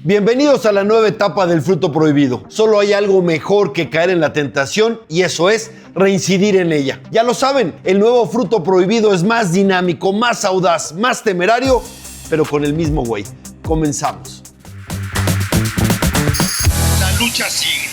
Bienvenidos a la nueva etapa del fruto prohibido. Solo hay algo mejor que caer en la tentación y eso es reincidir en ella. Ya lo saben, el nuevo fruto prohibido es más dinámico, más audaz, más temerario, pero con el mismo güey. Comenzamos. La lucha sigue.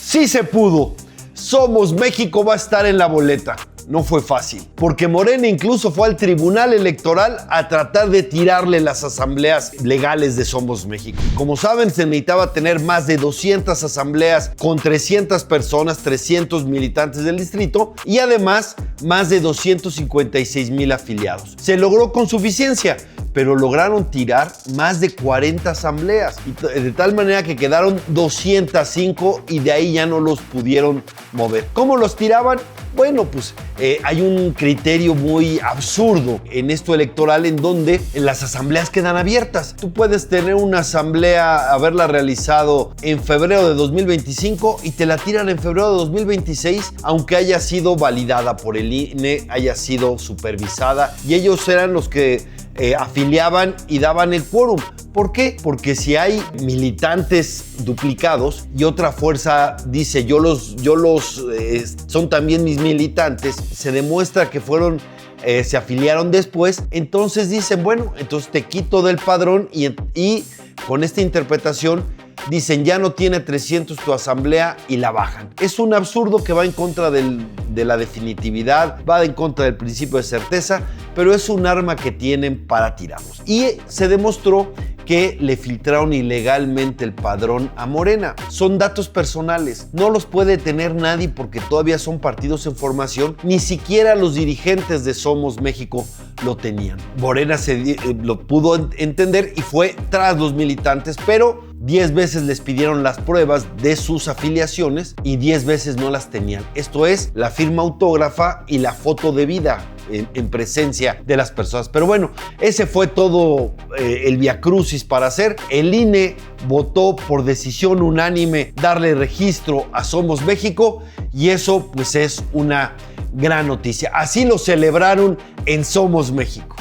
Sí se pudo. Somos México va a estar en la boleta. No fue fácil, porque Morena incluso fue al Tribunal Electoral a tratar de tirarle las asambleas legales de Somos México. Como saben, se necesitaba tener más de 200 asambleas con 300 personas, 300 militantes del distrito y además más de 256,000 afiliados. Se logró con suficiencia, pero lograron tirar más de 40 asambleas, de tal manera que quedaron 205 y de ahí ya no los pudieron mover. ¿Cómo los tiraban? Bueno, pues hay un criterio muy absurdo en esto electoral en donde las asambleas quedan abiertas. Tú puedes tener una asamblea, haberla realizado en febrero de 2025 y te la tiran en febrero de 2026, aunque haya sido validada por el INE, haya sido supervisada, y ellos eran los que afiliaban y daban el quórum. ¿Por qué? Porque si hay militantes duplicados y otra fuerza dice son también mis militantes, se demuestra que se afiliaron después, entonces dicen, bueno, entonces te quito del padrón y con esta interpretación dicen ya no tiene 300 tu asamblea y la bajan. Es un absurdo que va en contra de la definitividad, va en contra del principio de certeza, pero es un arma que tienen para tirarnos. Y se demostró que le filtraron ilegalmente el padrón a Morena. Son datos personales, no los puede tener nadie porque todavía son partidos en formación, ni siquiera los dirigentes de Somos México lo tenían. Morena lo pudo entender y fue tras los militantes, pero 10 veces les pidieron las pruebas de sus afiliaciones y 10 veces no las tenían. Esto es la firma autógrafa y la foto de vida en presencia de las personas. Pero bueno, ese fue todo el viacrucis para hacer. El INE votó por decisión unánime darle registro a Somos México y eso pues es una gran noticia. Así lo celebraron en Somos México.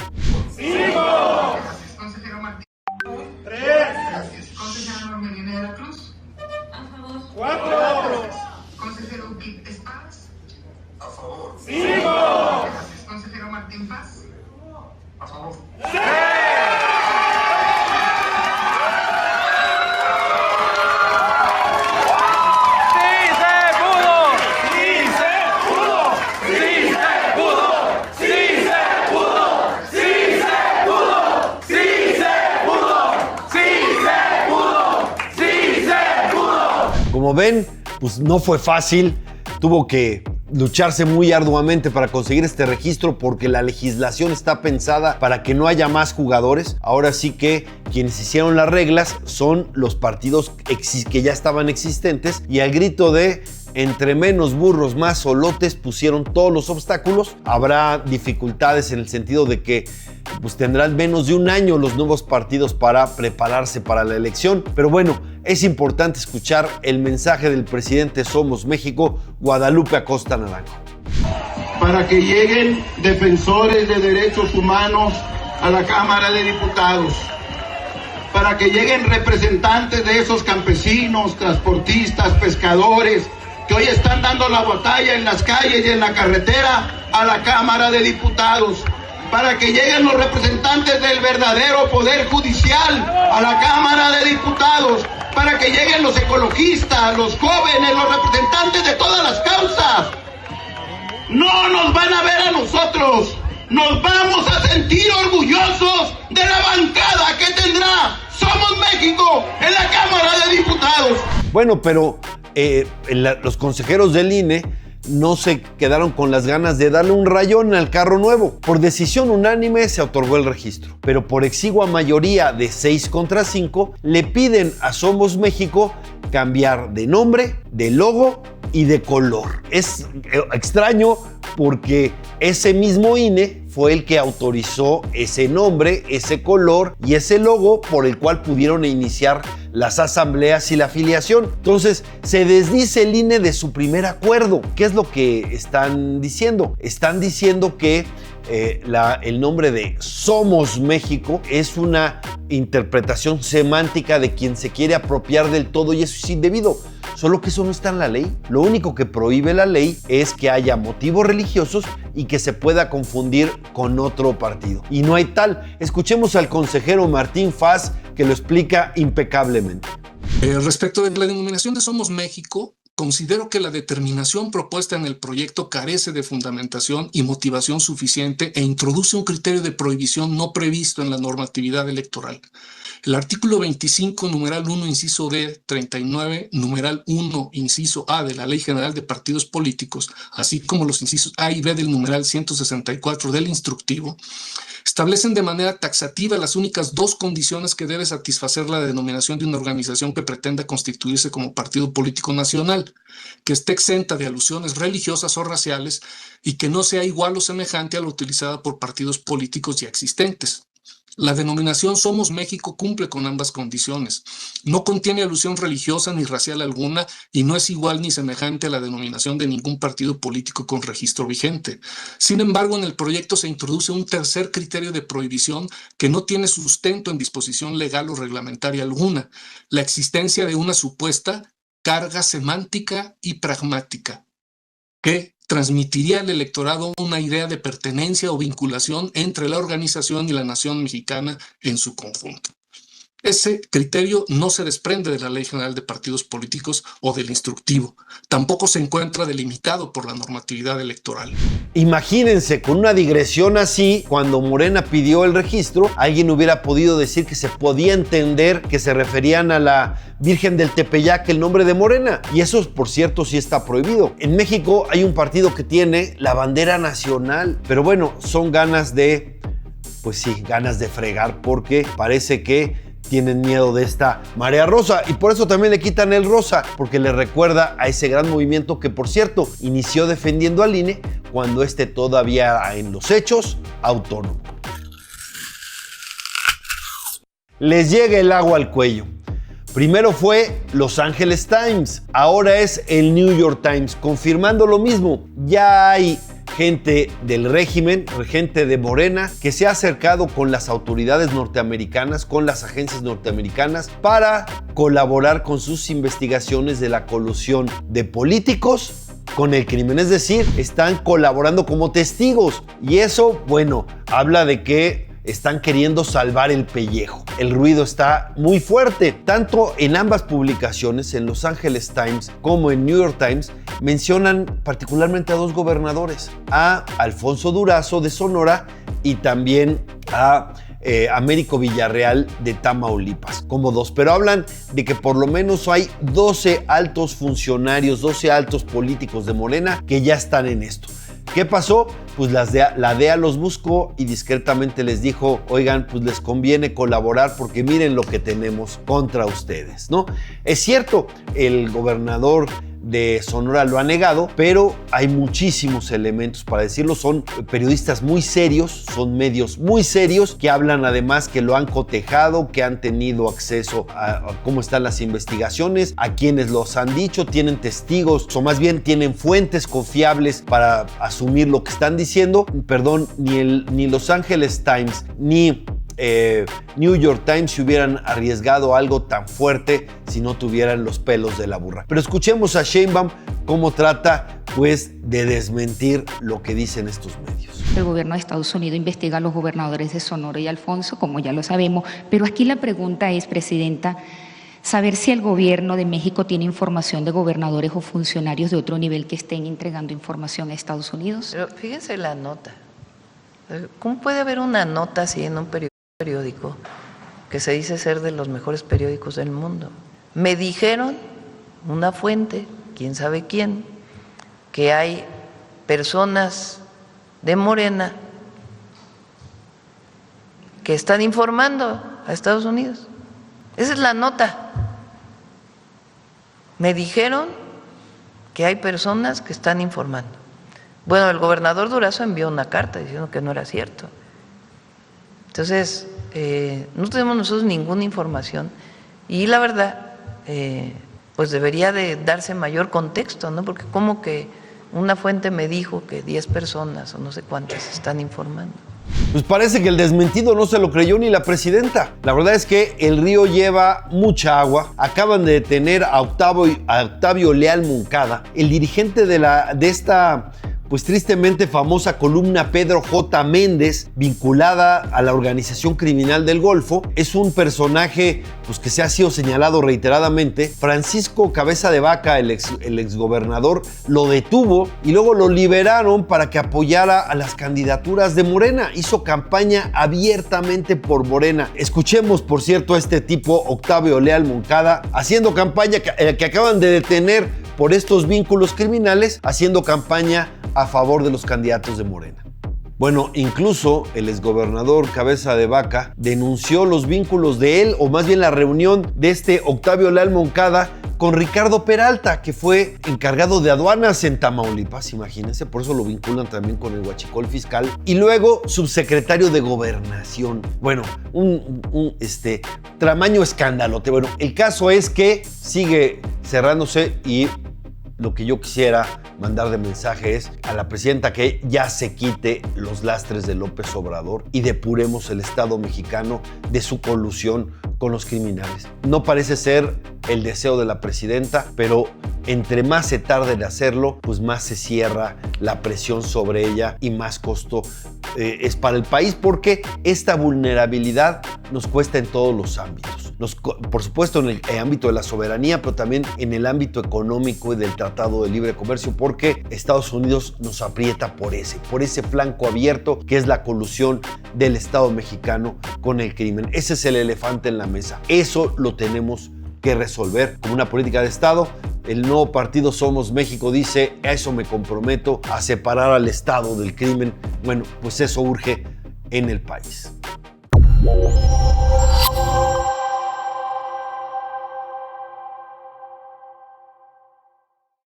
A favor. ¡Sí! Como ven, pues no fue fácil, tuvo que lucharse muy arduamente para conseguir este registro porque la legislación está pensada para que no haya más jugadores. Ahora sí que quienes hicieron las reglas son los partidos que ya estaban existentes y al grito de entre menos burros más solotes pusieron todos los obstáculos. Habrá dificultades en el sentido de que pues tendrán menos de un año los nuevos partidos para prepararse para la elección, pero bueno, es importante escuchar el mensaje del presidente Somos México, Guadalupe Acosta Naranjo. Para que lleguen defensores de derechos humanos a la Cámara de Diputados, para que lleguen representantes de esos campesinos, transportistas, pescadores, que hoy están dando la batalla en las calles y en la carretera a la Cámara de Diputados, para que lleguen los representantes del verdadero Poder Judicial a la Cámara de Diputados, para que lleguen los ecologistas, los jóvenes, los representantes de todas las causas. No nos van a ver a nosotros, nos vamos a sentir orgullosos de la bancada que tendrá Somos México en la Cámara de Diputados. Bueno, pero los consejeros del INE no se quedaron con las ganas de darle un rayón al carro nuevo. Por decisión unánime se otorgó el registro, pero por exigua mayoría de 6 contra 5 le piden a Somos México cambiar de nombre, de logo y de color. Es extraño porque ese mismo INE fue el que autorizó ese nombre, ese color y ese logo por el cual pudieron iniciar las asambleas y la afiliación. Entonces, se desdice el INE de su primer acuerdo. ¿Qué es lo que están diciendo? Están diciendo que el nombre de Somos México es una interpretación semántica de quien se quiere apropiar del todo y eso es indebido. Solo que eso no está en la ley. Lo único que prohíbe la ley es que haya motivos religiosos y que se pueda confundir con otro partido. Y no hay tal. Escuchemos al consejero Martín Faz que lo explica impecablemente. Respecto de la denominación de Somos México, considero que la determinación propuesta en el proyecto carece de fundamentación y motivación suficiente e introduce un criterio de prohibición no previsto en la normatividad electoral. El artículo 25, numeral 1, inciso D, 39, numeral 1, inciso A de la Ley General de Partidos Políticos, así como los incisos A y B del numeral 164 del instructivo, establecen de manera taxativa las únicas dos condiciones que debe satisfacer la denominación de una organización que pretenda constituirse como partido político nacional, que esté exenta de alusiones religiosas o raciales y que no sea igual o semejante a la utilizada por partidos políticos ya existentes. La denominación Somos México cumple con ambas condiciones. No contiene alusión religiosa ni racial alguna y no es igual ni semejante a la denominación de ningún partido político con registro vigente. Sin embargo, en el proyecto se introduce un tercer criterio de prohibición que no tiene sustento en disposición legal o reglamentaria alguna: la existencia de una supuesta carga semántica y pragmática que transmitiría al electorado una idea de pertenencia o vinculación entre la organización y la nación mexicana en su conjunto. Ese criterio no se desprende de la Ley General de Partidos Políticos o del instructivo. Tampoco se encuentra delimitado por la normatividad electoral. Imagínense, con una digresión así, cuando Morena pidió el registro, alguien hubiera podido decir que se podía entender que se referían a la Virgen del Tepeyac, el nombre de Morena. Y eso, por cierto, sí está prohibido. En México hay un partido que tiene la bandera nacional. Pero bueno, son ganas de, pues sí, ganas de fregar, porque parece que tienen miedo de esta marea rosa y por eso también le quitan el rosa, porque le recuerda a ese gran movimiento que, por cierto, inició defendiendo al INE cuando este todavía era en los hechos autónomo. Les llega el agua al cuello. Primero fue Los Angeles Times, ahora es el New York Times, confirmando lo mismo. Ya hay gente del régimen, gente de Morena, que se ha acercado con las autoridades norteamericanas, con las agencias norteamericanas, para colaborar con sus investigaciones de la colusión de políticos con el crimen. Es decir, están colaborando como testigos. Y eso, bueno, habla de que están queriendo salvar el pellejo. El ruido está muy fuerte. Tanto en ambas publicaciones, en Los Angeles Times como en New York Times, mencionan particularmente a dos gobernadores, a Alfonso Durazo de Sonora y también a Américo Villarreal de Tamaulipas, como dos, pero hablan de que por lo menos hay 12 altos funcionarios, 12 altos políticos de Morena que ya están en esto. ¿Qué pasó? Pues la DEA los buscó y discretamente les dijo: oigan, pues les conviene colaborar porque miren lo que tenemos contra ustedes, ¿no? Es cierto, el gobernador de Sonora lo ha negado, pero hay muchísimos elementos para decirlo. Son periodistas muy serios, son medios muy serios que hablan además que lo han cotejado, que han tenido acceso a cómo están las investigaciones, a quienes los han dicho, tienen testigos, o más bien tienen fuentes confiables para asumir lo que están diciendo. Perdón, ni Los Angeles Times ni New York Times se hubieran arriesgado algo tan fuerte si no tuvieran los pelos de la burra. Pero escuchemos a Sheinbaum cómo trata, pues, de desmentir lo que dicen estos medios. El gobierno de Estados Unidos investiga a los gobernadores de Sonora y Alfonso, como ya lo sabemos, pero aquí la pregunta es, Presidenta, saber si el gobierno de México tiene información de gobernadores o funcionarios de otro nivel que estén entregando información a Estados Unidos. Pero fíjense la nota. ¿Cómo puede haber una nota así en un periódico que se dice ser de los mejores periódicos del mundo? Me dijeron, una fuente, quién sabe quién, que hay personas de Morena que están informando a Estados Unidos. Esa es la nota. Me dijeron que hay personas que están informando. Bueno, el gobernador Durazo envió una carta diciendo que no era cierto. Entonces, no tenemos nosotros ninguna información y la verdad, pues debería de darse mayor contexto, ¿no? Porque como que Una fuente me dijo que 10 personas o no sé cuántas están informando. Pues parece que el desmentido no se lo creyó ni la presidenta. La verdad es que el río lleva mucha agua. Acaban de detener a Octavio Leal Moncada, el dirigente de esta pues tristemente famosa columna Pedro J. Méndez, vinculada a la organización criminal del Golfo. Es un personaje pues, que se ha sido señalado reiteradamente. Francisco Cabeza de Vaca, el exgobernador, lo detuvo y luego lo liberaron para que apoyara a las candidaturas de Morena. Hizo campaña abiertamente por Morena. Escuchemos, por cierto, a este tipo, Octavio Leal Moncada, haciendo campaña que acaban de detener por estos vínculos criminales, haciendo campaña a favor de los candidatos de Morena. Bueno, incluso el exgobernador Cabeza de Vaca denunció los vínculos de él, o más bien la reunión de este Octavio Leal Moncada con Ricardo Peralta, que fue encargado de aduanas en Tamaulipas, imagínense, por eso lo vinculan también con el huachicol fiscal, y luego subsecretario de Gobernación. Bueno, un tamaño escándalote. Bueno, el caso es que sigue cerrándose y lo que yo quisiera mandar de mensaje es a la presidenta que ya se quite los lastres de López Obrador y depuremos el Estado mexicano de su colusión con los criminales. No parece ser el deseo de la presidenta, pero entre más se tarde en hacerlo, pues más se cierra la presión sobre ella y más costo es para el país, porque esta vulnerabilidad nos cuesta en todos los ámbitos. Por supuesto en el ámbito de la soberanía, pero también en el ámbito económico y del Tratado de Libre Comercio, porque Estados Unidos nos aprieta por ese flanco abierto que es la colusión del Estado mexicano con el crimen. Ese es el elefante en la mesa. Eso lo tenemos que resolver como una política de Estado. El nuevo partido Somos México dice: a eso me comprometo, a separar al Estado del crimen. Bueno, pues eso urge en el país.